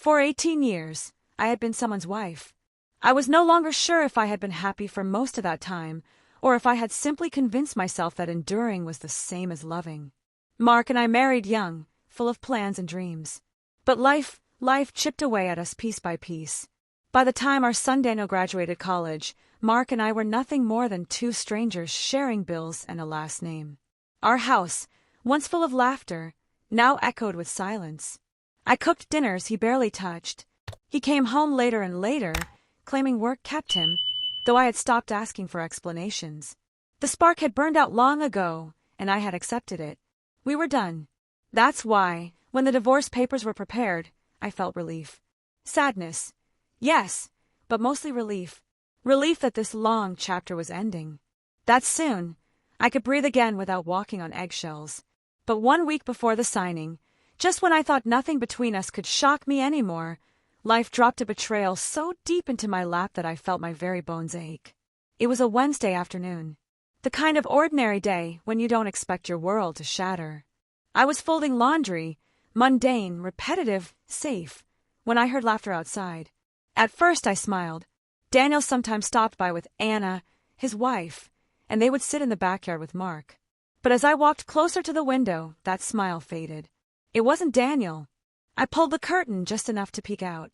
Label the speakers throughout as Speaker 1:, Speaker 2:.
Speaker 1: For 18 years, I had been someone's wife. I was no longer sure if I had been happy for most of that time, or if I had simply convinced myself that enduring was the same as loving. Mark and I married young, full of plans and dreams. But life chipped away at us piece by piece. By the time our son Daniel graduated college, Mark and I were nothing more than two strangers sharing bills and a last name. Our house, once full of laughter, now echoed with silence. I cooked dinners he barely touched. He came home later and later, claiming work kept him, though I had stopped asking for explanations. The spark had burned out long ago, and I had accepted it. We were done. That's why, when the divorce papers were prepared, I felt relief. Sadness, yes, but mostly relief. Relief that this long chapter was ending. That soon, I could breathe again without walking on eggshells. But 1 week before the signing, just when I thought nothing between us could shock me anymore, life dropped a betrayal so deep into my lap that I felt my very bones ache. It was a Wednesday afternoon. The kind of ordinary day when you don't expect your world to shatter. I was folding laundry, mundane, repetitive, safe, when I heard laughter outside. At first I smiled. Daniel sometimes stopped by with Anna, his wife, and they would sit in the backyard with Mark. But as I walked closer to the window, that smile faded. It wasn't Daniel. I pulled the curtain just enough to peek out.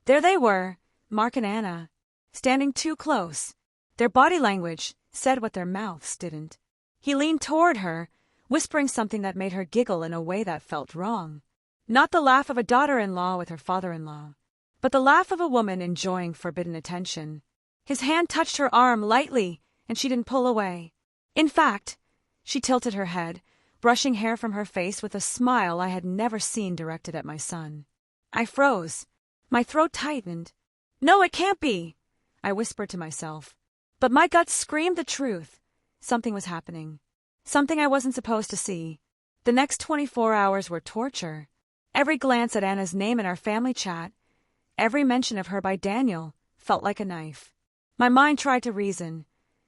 Speaker 1: There they were, Mark and Anna, standing too close. Their body language said what their mouths didn't. He leaned toward her, whispering something that made her giggle in a way that felt wrong. Not the laugh of a daughter-in-law with her father-in-law, but the laugh of a woman enjoying forbidden attention. His hand touched her arm lightly, and she didn't pull away. In fact, she tilted her head, brushing hair from her face with a smile I had never seen directed at my son. I froze. My throat tightened. No, it can't be, I whispered to myself. But my gut screamed the truth. Something was happening. Something I wasn't supposed to see. The next 24 hours were torture. Every glance at Anna's name in our family chat, every mention of her by Daniel, felt like a knife. My mind tried to reason.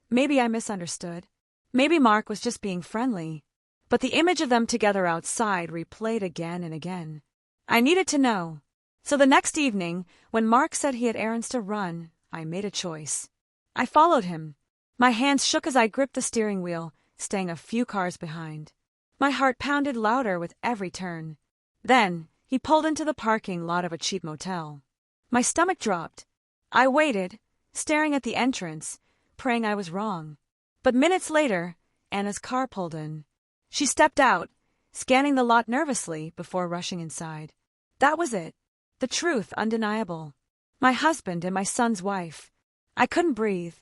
Speaker 1: Maybe I misunderstood. Maybe Mark was just being friendly. But the image of them together outside replayed again and again. I needed to know. So the next evening, when Mark said he had errands to run, I made a choice. I followed him. My hands shook as I gripped the steering wheel, staying a few cars behind. My heart pounded louder with every turn. Then, he pulled into the parking lot of a cheap motel. My stomach dropped. I waited, staring at the entrance, praying I was wrong. But minutes later, Anna's car pulled in. She stepped out, scanning the lot nervously before rushing inside. That was it. The truth undeniable. My husband and my son's wife. I couldn't breathe.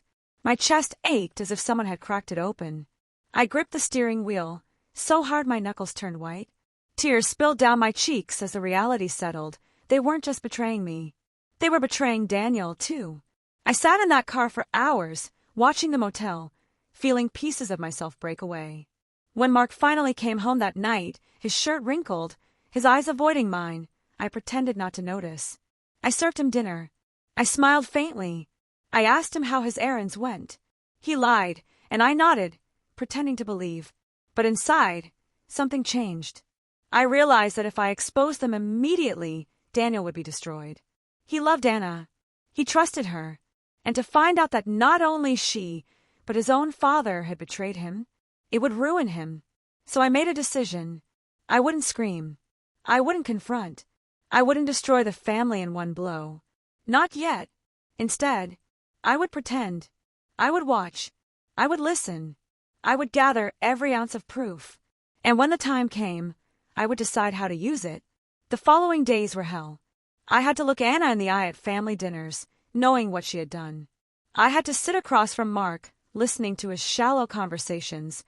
Speaker 1: My chest ached as if someone had cracked it open. I gripped the steering wheel, so hard my knuckles turned white. Tears spilled down my cheeks as the reality settled. They weren't just betraying me. They were betraying Daniel, too. I sat in that car for hours, watching the motel, feeling pieces of myself break away. When Mark finally came home that night, his shirt wrinkled, his eyes avoiding mine, I pretended not to notice. I served him dinner. I smiled faintly. I asked him how his errands went. He lied, and I nodded, pretending to believe. But inside, something changed. I realized that if I exposed them immediately, Daniel would be destroyed. He loved Anna. He trusted her. And to find out that not only she, but his own father had betrayed him, it would ruin him. So I made a decision. I wouldn't scream. I wouldn't confront. I wouldn't destroy the family in one blow. Not yet. Instead, I would pretend. I would watch. I would listen. I would gather every ounce of proof. And when the time came, I would decide how to use it. The following days were hell. I had to look Anna in the eye at family dinners, knowing what she had done. I had to sit across from Mark, listening to his shallow conversations,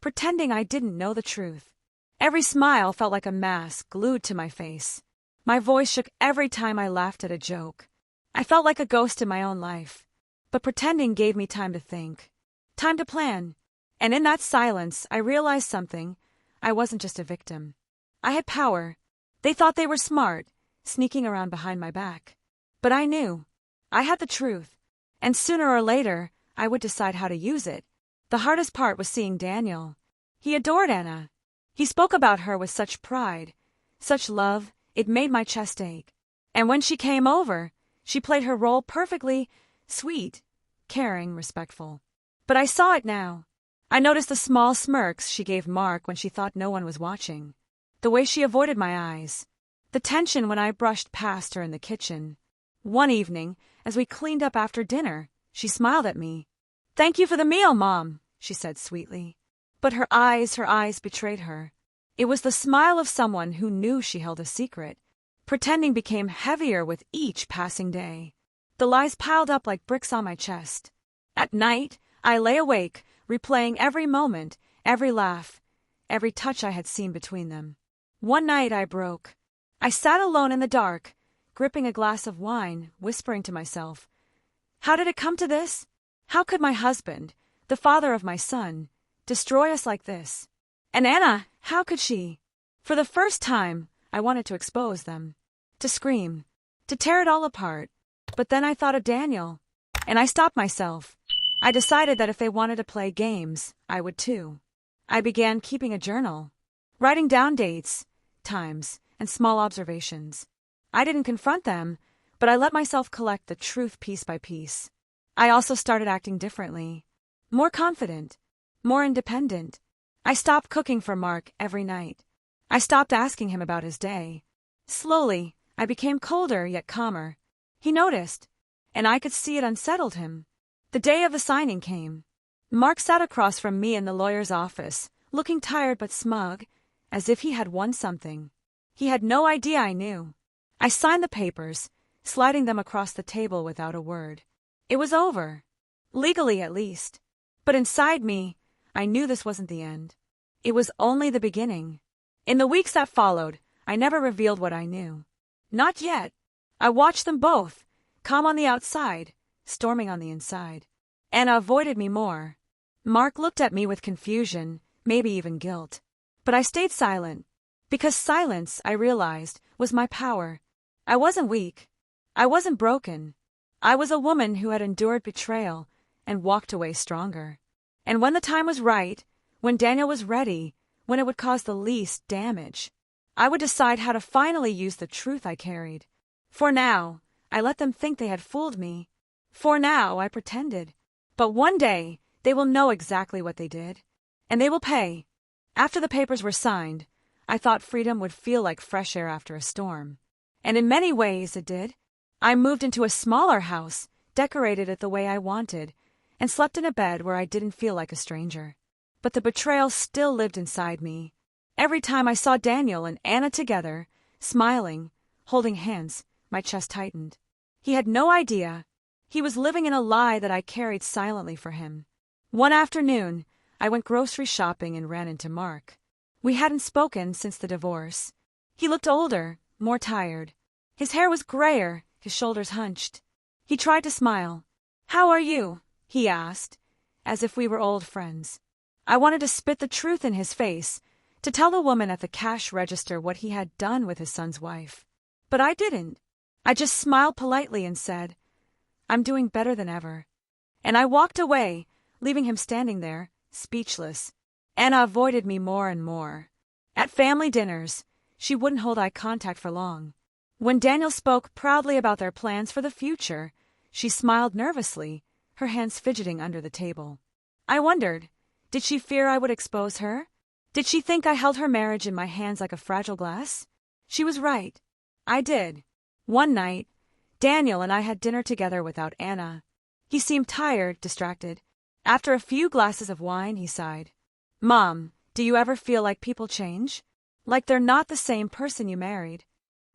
Speaker 1: pretending I didn't know the truth. Every smile felt like a mask glued to my face. My voice shook every time I laughed at a joke. I felt like a ghost in my own life. But pretending gave me time to think, time to plan. And in that silence, I realized something. I wasn't just a victim. I had power. They thought they were smart, sneaking around behind my back. But I knew. I had the truth. And sooner or later, I would decide how to use it. The hardest part was seeing Daniel. He adored Anna. He spoke about her with such pride, such love, it made my chest ache. And when she came over, she played her role perfectly, sweet, caring, respectful. But I saw it now. I noticed the small smirks she gave Mark when she thought no one was watching, the way she avoided my eyes, the tension when I brushed past her in the kitchen. One evening, as we cleaned up after dinner, she smiled at me. "Thank you for the meal, Mom," she said sweetly. But her eyes betrayed her. It was the smile of someone who knew she held a secret. Pretending became heavier with each passing day. The lies piled up like bricks on my chest. At night, I lay awake, replaying every moment, every laugh, every touch I had seen between them. One night I broke. I sat alone in the dark, gripping a glass of wine, whispering to myself, "How did it come to this? How could my husband, the father of my son, destroy us like this? And Anna, how could she?" For the first time, I wanted to expose them, to scream, to tear it all apart. But then I thought of Daniel, and I stopped myself. I decided that if they wanted to play games, I would too. I began keeping a journal, writing down dates, times, and small observations. I didn't confront them, but I let myself collect the truth piece by piece. I also started acting differently, more confident, more independent. I stopped cooking for Mark every night. I stopped asking him about his day. Slowly, I became colder yet calmer. He noticed, and I could see it unsettled him. The day of the signing came. Mark sat across from me in the lawyer's office, looking tired but smug, as if he had won something. He had no idea I knew. I signed the papers, sliding them across the table without a word. It was over. Legally, at least. But inside me, I knew this wasn't the end. It was only the beginning. In the weeks that followed, I never revealed what I knew. Not yet. I watched them both, calm on the outside, storming on the inside. Anna avoided me more. Mark looked at me with confusion, maybe even guilt. But I stayed silent, because silence, I realized, was my power. I wasn't weak. I wasn't broken. I was a woman who had endured betrayal and walked away stronger. And when the time was right, when Daniel was ready, when it would cause the least damage, I would decide how to finally use the truth I carried. For now, I let them think they had fooled me. For now, I pretended. But one day, they will know exactly what they did. And they will pay. After the papers were signed, I thought freedom would feel like fresh air after a storm. And in many ways it did. I moved into a smaller house, decorated it the way I wanted, and slept in a bed where I didn't feel like a stranger. But the betrayal still lived inside me. Every time I saw Daniel and Anna together, smiling, holding hands, my chest tightened. He had no idea. He was living in a lie that I carried silently for him. One afternoon, I went grocery shopping and ran into Mark. We hadn't spoken since the divorce. He looked older, more tired. His hair was grayer, his shoulders hunched. He tried to smile. "How are you?" he asked, as if we were old friends. I wanted to spit the truth in his face, to tell the woman at the cash register what he had done with his son's wife. But I didn't. I just smiled politely and said, "I'm doing better than ever." And I walked away, leaving him standing there, speechless. Anna avoided me more and more. At family dinners, she wouldn't hold eye contact for long. When Daniel spoke proudly about their plans for the future, she smiled nervously, her hands fidgeting under the table. I wondered, did she fear I would expose her? Did she think I held her marriage in my hands like a fragile glass? She was right. I did. One night, Daniel and I had dinner together without Anna. He seemed tired, distracted. After a few glasses of wine, he sighed. "Mom, do you ever feel like people change? Like they're not the same person you married?"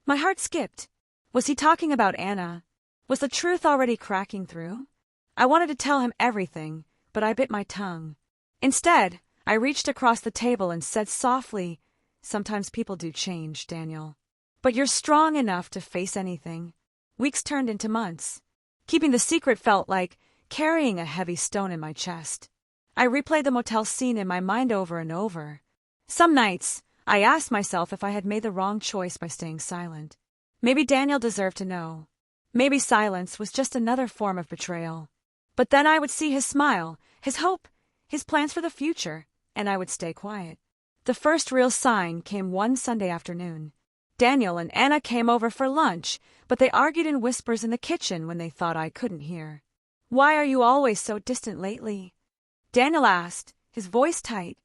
Speaker 1: My heart skipped. Was he talking about Anna? Was the truth already cracking through? I wanted to tell him everything, but I bit my tongue. Instead, I reached across the table and said softly, "Sometimes people do change, Daniel. But you're strong enough to face anything." Weeks turned into months. Keeping the secret felt like carrying a heavy stone in my chest. I replayed the motel scene in my mind over and over. Some nights, I asked myself if I had made the wrong choice by staying silent. Maybe Daniel deserved to know. Maybe silence was just another form of betrayal. But then I would see his smile, his hope, his plans for the future, and I would stay quiet. The first real sign came one Sunday afternoon. Daniel and Anna came over for lunch, but they argued in whispers in the kitchen when they thought I couldn't hear. "Why are you always so distant lately?" Daniel asked, his voice tight.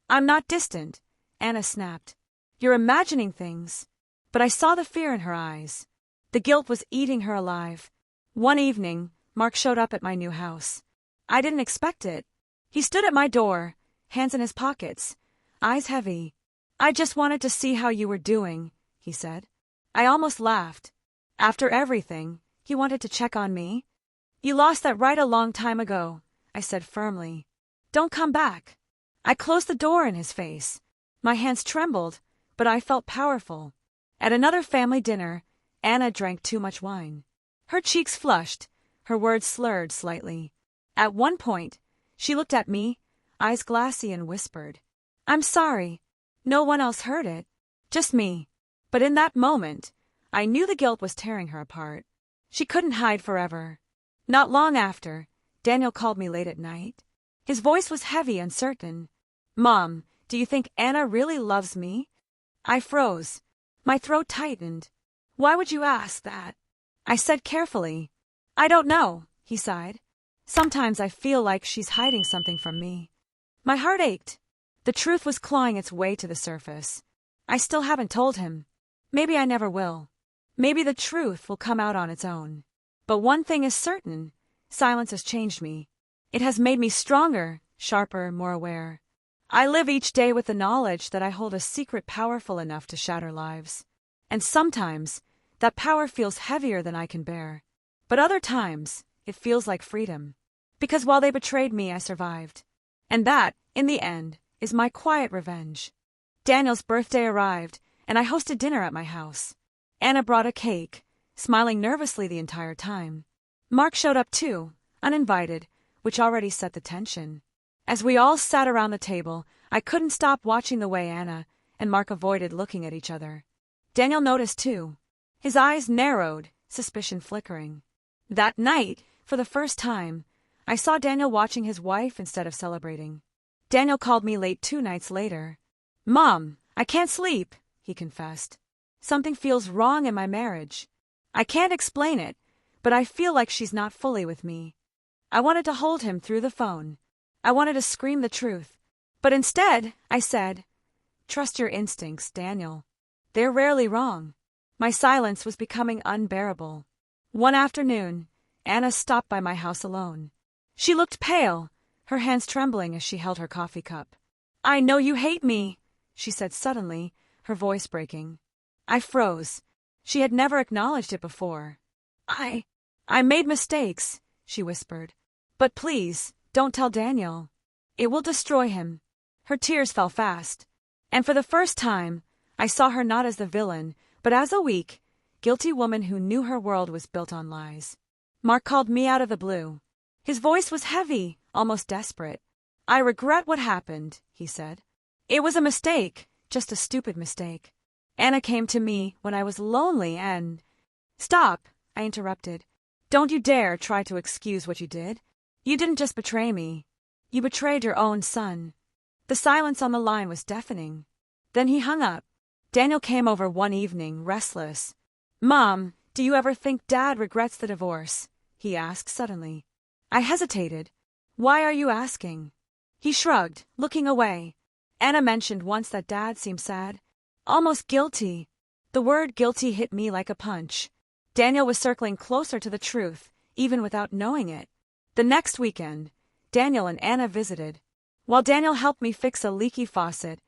Speaker 1: "I'm not distant," Anna snapped. "You're imagining things." But I saw the fear in her eyes. The guilt was eating her alive. One evening, Mark showed up at my new house. I didn't expect it. He stood at my door, hands in his pockets, eyes heavy. "I just wanted to see how you were doing," he said. I almost laughed. After everything, he wanted to check on me? "You lost that right a long time ago," I said firmly. "Don't come back." I closed the door in his face. My hands trembled, but I felt powerful. At another family dinner, Anna drank too much wine. Her cheeks flushed, her words slurred slightly. At one point, she looked at me, eyes glassy, and whispered, "I'm sorry." No one else heard it, just me. But in that moment, I knew the guilt was tearing her apart. She couldn't hide forever. Not long after, Daniel called me late at night. His voice was heavy, uncertain. "Mom, do you think Anna really loves me?" I froze. My throat tightened. "Why would you ask that?" I said carefully. "I don't know," he sighed. "Sometimes I feel like she's hiding something from me." My heart ached. The truth was clawing its way to the surface. I still haven't told him. Maybe I never will. Maybe the truth will come out on its own. But one thing is certain, silence has changed me. It has made me stronger, sharper, more aware. I live each day with the knowledge that I hold a secret powerful enough to shatter lives. And sometimes, that power feels heavier than I can bear. But other times, it feels like freedom. Because while they betrayed me, I survived. And that, in the end, is my quiet revenge. Daniel's birthday arrived, and I hosted dinner at my house. Anna brought a cake, smiling nervously the entire time. Mark showed up too, uninvited, which already set the tension. As we all sat around the table, I couldn't stop watching the way Anna and Mark avoided looking at each other. Daniel noticed too. His eyes narrowed, suspicion flickering. That night, for the first time, I saw Daniel watching his wife instead of celebrating. Daniel called me late 2 nights later. "Mom, I can't sleep," he confessed. "Something feels wrong in my marriage. I can't explain it, but I feel like she's not fully with me." I wanted to hold him through the phone. I wanted to scream the truth. But instead, I said, "Trust your instincts, Daniel. They're rarely wrong." My silence was becoming unbearable. One afternoon, Anna stopped by my house alone. She looked pale, her hands trembling as she held her coffee cup. "I know you hate me," she said suddenly, her voice breaking. I froze. She had never acknowledged it before. I made mistakes," she whispered. "But please, don't tell Daniel. It will destroy him." Her tears fell fast. And for the first time, I saw her not as the villain, but as a weak, guilty woman who knew her world was built on lies. Mark called me out of the blue. His voice was heavy, almost desperate. "I regret what happened," he said. "It was a mistake, just a stupid mistake. Anna came to me when I was lonely and—" "Stop," I interrupted. "Don't you dare try to excuse what you did. You didn't just betray me. You betrayed your own son." The silence on the line was deafening. Then he hung up. Daniel came over one evening, restless. "Mom, do you ever think Dad regrets the divorce?" he asked suddenly. I hesitated. "Why are you asking?" He shrugged, looking away. "Anna mentioned once that Dad seemed sad, almost guilty." The word guilty hit me like a punch. Daniel was circling closer to the truth, even without knowing it. The next weekend, Daniel and Anna visited. While Daniel helped me fix a leaky faucet,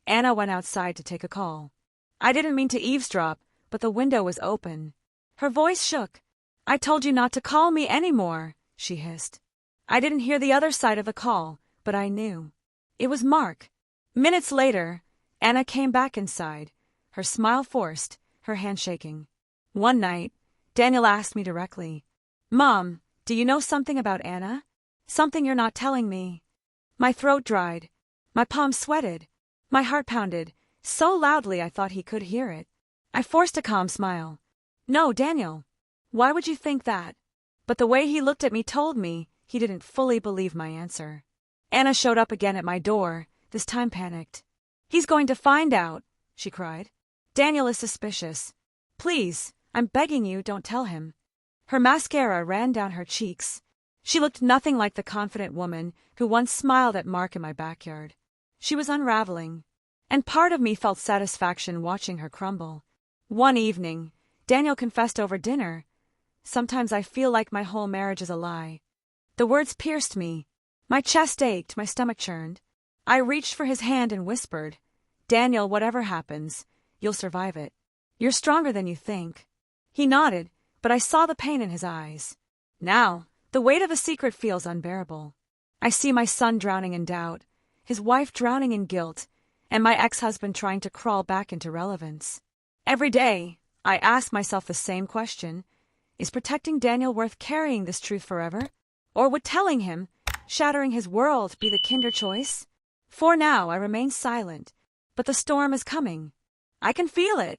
Speaker 1: Anna went outside to take a call. I didn't mean to eavesdrop, but the window was open. Her voice shook. "I told you not to call me anymore," she hissed. I didn't hear the other side of the call, but I knew. It was Mark. Minutes later, Anna came back inside, her smile forced, her hand shaking. One night, Daniel asked me directly, "Mom, do you know something about Anna? Something you're not telling me?" My throat dried. My palms sweated. My heart pounded, so loudly I thought he could hear it. I forced a calm smile. "No, Daniel. Why would you think that?" But the way he looked at me told me he didn't fully believe my answer. Anna showed up again at my door, this time panicked. "He's going to find out," she cried. Daniel is suspicious. Please, I'm begging you, don't tell him. Her mascara ran down her cheeks. She looked nothing like the confident woman who once smiled at Mark in my backyard. She was unraveling, and part of me felt satisfaction watching her crumble. One evening, Daniel confessed over dinner. Sometimes I feel like my whole marriage is a lie. The words pierced me. My chest ached, my stomach churned. I reached for his hand and whispered, Daniel, whatever happens, you'll survive it. You're stronger than you think. He nodded, but I saw the pain in his eyes. Now, the weight of a secret feels unbearable. I see my son drowning in doubt, his wife drowning in guilt, and my ex-husband trying to crawl back into relevance. Every day, I ask myself the same question. Is protecting Daniel worth carrying this truth forever? Or would telling him, shattering his world, be the kinder choice? For now, I remain silent, but the storm is coming. I can feel it.